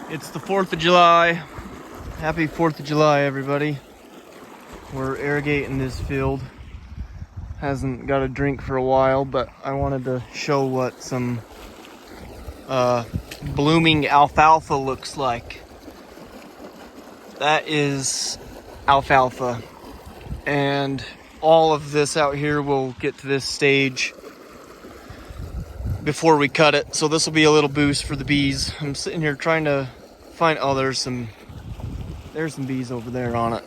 It's the 4th of July. Happy 4th of July, everybody. We're irrigating this field. Hasn't got a drink for a while, but I wanted to show what some blooming alfalfa looks like. That is alfalfa. And all of this out here will get to this stage before we cut it. So this will be a little boost for the bees. I'm sitting here trying to find, oh, there's some bees over there on it.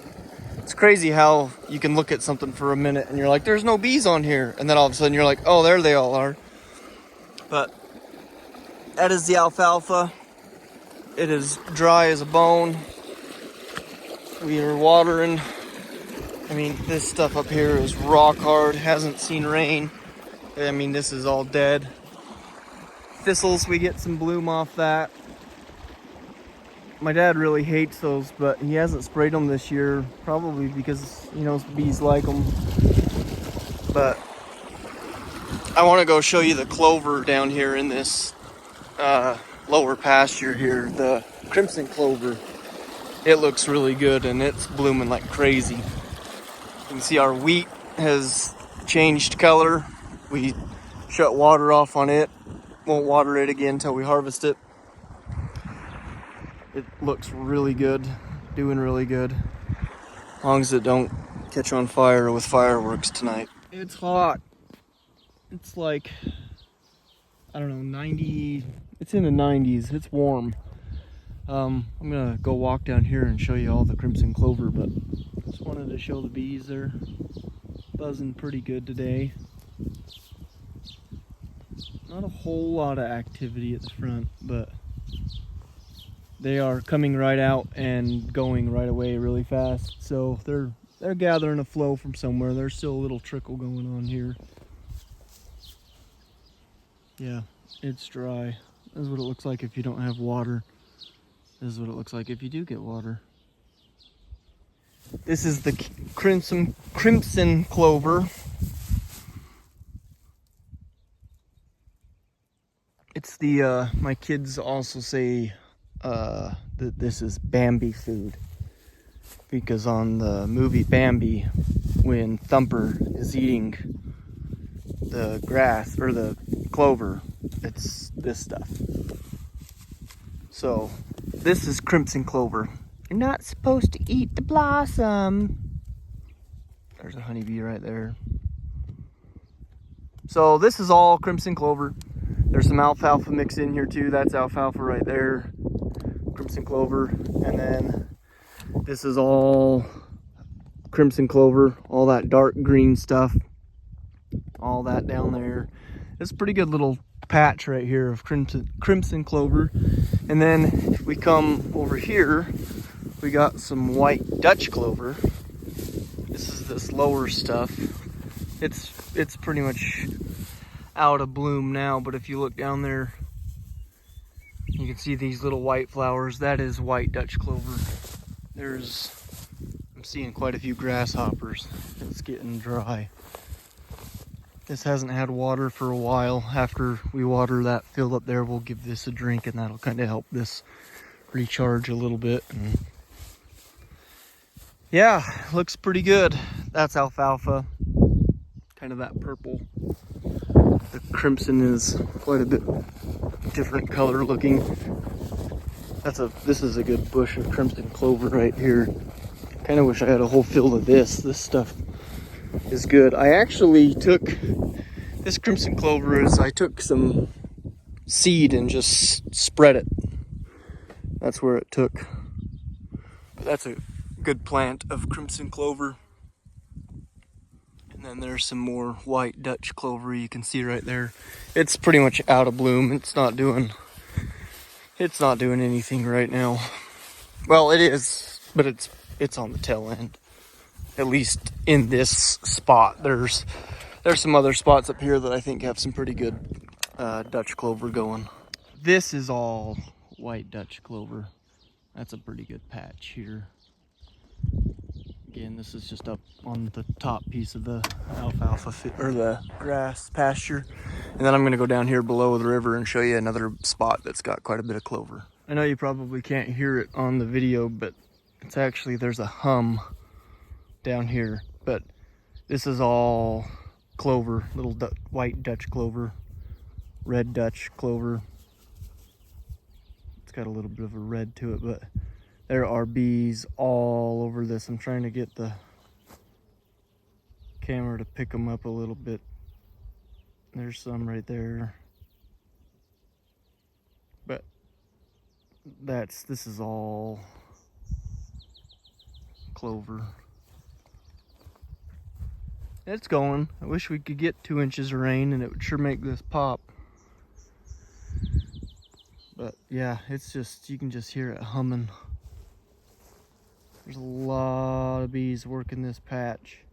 It's crazy how you can look at something for a minute and you're like, there's no bees on here. And then all of a sudden you're like, oh, there they all are. But that is the alfalfa. It is dry as a bone. We are watering. I mean, this stuff up here is rock hard, hasn't seen rain. I mean, this is all dead. Thistles, we get some bloom off that. My dad really hates those, but he hasn't sprayed them this year, probably because he knows the bees like them. But I want to go show you the clover down here in this lower pasture here, the crimson clover. It looks really good and it's blooming like crazy. You can see our wheat has changed color. We shut water off on it. Won't water it again until we harvest it. It looks really good, doing really good. As long as it don't catch on fire with fireworks tonight. It's hot. It's like, I don't know, 90, it's in the 90s, it's warm. I'm gonna go walk down here and show you all the crimson clover, but just wanted to show the bees. They're buzzing pretty good today. Not a whole lot of activity at the front, but they are coming right out and going right away really fast. So they're gathering a flow from somewhere. There's still a little trickle going on here. Yeah, it's dry. This is what it looks like if you don't have water. This is what it looks like if you do get water. This is the crimson clover. It's the, my kids also say that this is Bambi food. Because on the movie Bambi, when Thumper is eating the grass, or the clover, it's this stuff. So, this is crimson clover. You're not supposed to eat the blossom. There's a honeybee right there. So, this is all crimson clover. There's some alfalfa mixed in here too. That's alfalfa right there. Crimson clover. And then this is all crimson clover. All that dark green stuff. All that down there. It's a pretty good little patch right here of crimson clover. And then if we come over here, we got some white Dutch clover. This is this lower stuff. It's pretty much out of bloom now, but if you look down there, you can see these little white flowers. That is white Dutch clover. I'm seeing quite a few grasshoppers. It's getting dry. This hasn't had water for a while. After we water that field up there, we'll give this a drink, and that'll kind of help this recharge a little bit. And yeah, looks pretty good. That's alfalfa. Kind of that purple. The crimson is quite a bit different color looking. This is a good bush of crimson clover right here. Kind of wish I had a whole field of this. This stuff is good. I actually took this crimson clover I took some seed and just spread it. That's where it took. But that's a good plant of crimson clover. And then there's some more white Dutch clover you can see right there. It's pretty much out of bloom. It's not doing anything right now. Well, it is, but it's on the tail end. At least in this spot. There's some other spots up here that I think have some pretty good Dutch clover going. This is all white Dutch clover. That's a pretty good patch here. Again, this is just up on the top piece of the alfalfa or the grass pasture. And then I'm going to go down here below the river and show you another spot that's got quite a bit of clover. I know you probably can't hear it on the video, but it's actually, there's a hum down here. But this is all clover, little white Dutch clover, red Dutch clover. It's got a little bit of a red to it, but there are bees all over this. I'm trying to get the camera to pick them up a little bit. There's some right there. But this is all clover. It's going. I wish we could get 2 inches of rain and it would sure make this pop. But yeah, it's just, you can just hear it humming. There's a lot of bees working this patch.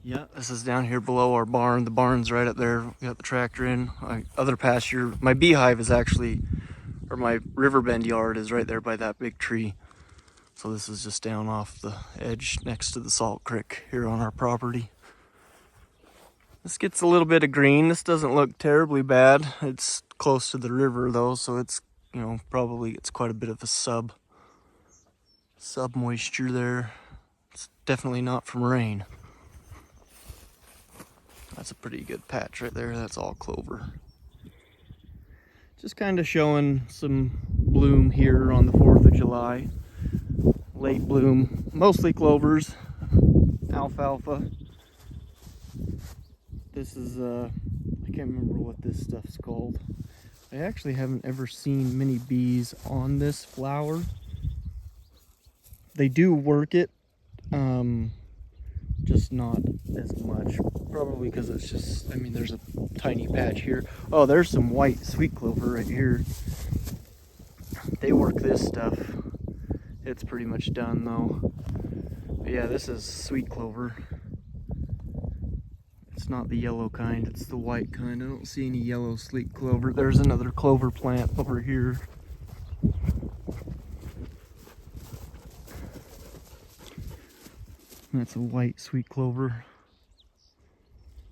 Yeah, this is down here below our barn. The barn's right up there. We got the tractor in. My other pasture, my beehive is actually, or my riverbend yard is right there by that big tree. So this is just down off the edge next to the Salt Creek here on our property. This gets a little bit of green. This doesn't look terribly bad. It's close to the river though, so it's, you know, probably it's quite a bit of a sub moisture there. It's definitely not from rain. That's a pretty good patch right there. That's all clover. Just kind of showing some bloom here on the 4th of July. Late bloom, mostly clovers, alfalfa. This is, I can't remember what this stuff's called. I actually haven't ever seen many bees on this flower. They do work it, just not as much. Probably because it's just, I mean, there's a tiny patch here. Oh, there's some white sweet clover right here. They work this stuff. It's pretty much done though. But yeah, this is sweet clover. It's not the yellow kind, it's the white kind. I don't see any yellow sweet clover. There's another clover plant over here. That's a white sweet clover.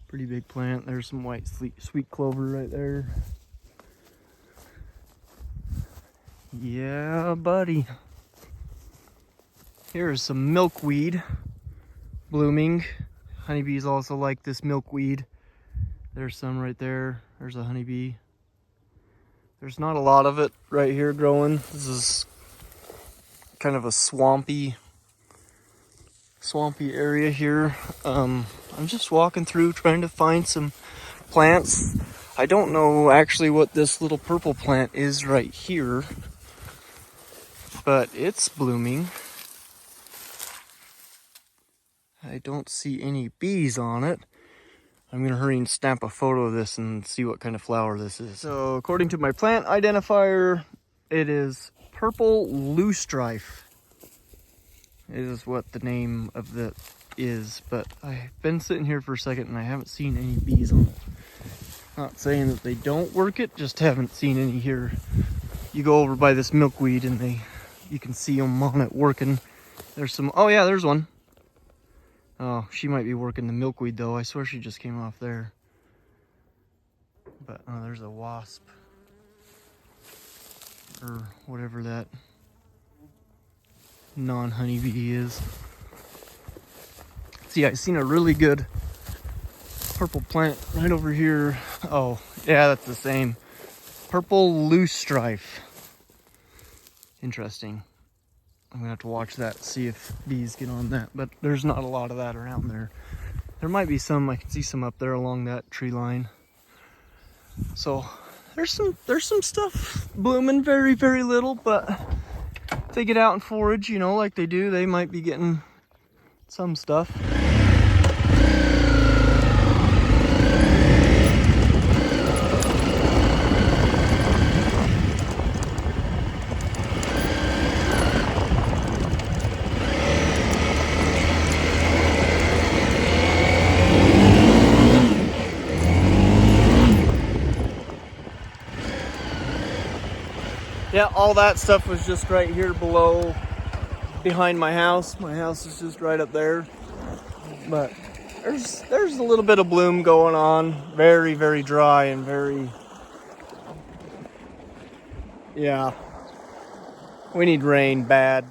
Pretty big plant. There's some white sweet clover right there. Yeah, buddy. Here's some milkweed blooming. Honeybees also like this milkweed. There's some right there. There's a honeybee. There's not a lot of it right here growing. This is kind of a swampy area here. I'm just walking through trying to find some plants. I don't know actually what this little purple plant is right here, but it's blooming. I don't see any bees on it. I'm gonna hurry and snap a photo of this and see what kind of flower this is. So according to my plant identifier, it is purple loosestrife. It is what the name of the is, but I've been sitting here for a second and I haven't seen any bees on it. Not saying that they don't work it, just haven't seen any here. You go over by this milkweed and you can see them on it working. There's some, oh yeah, there's one. Oh, she might be working the milkweed though. I swear she just came off there. But oh, there's a wasp. Or whatever that non-honeybee is. See, I seen a really good purple plant right over here. Oh, yeah, that's the same. Purple loosestrife. Interesting. I'm gonna have to watch that, see if bees get on that, but there's not a lot of that around there. There might be some, I can see some up there along that tree line. So there's some stuff blooming, very, very little, but if they get out and forage, you know, like they do, they might be getting some stuff. Yeah, all that stuff was just right here below, behind my house. My house is just right up there. But there's a little bit of bloom going on. Very, very dry and very, yeah. We need rain bad.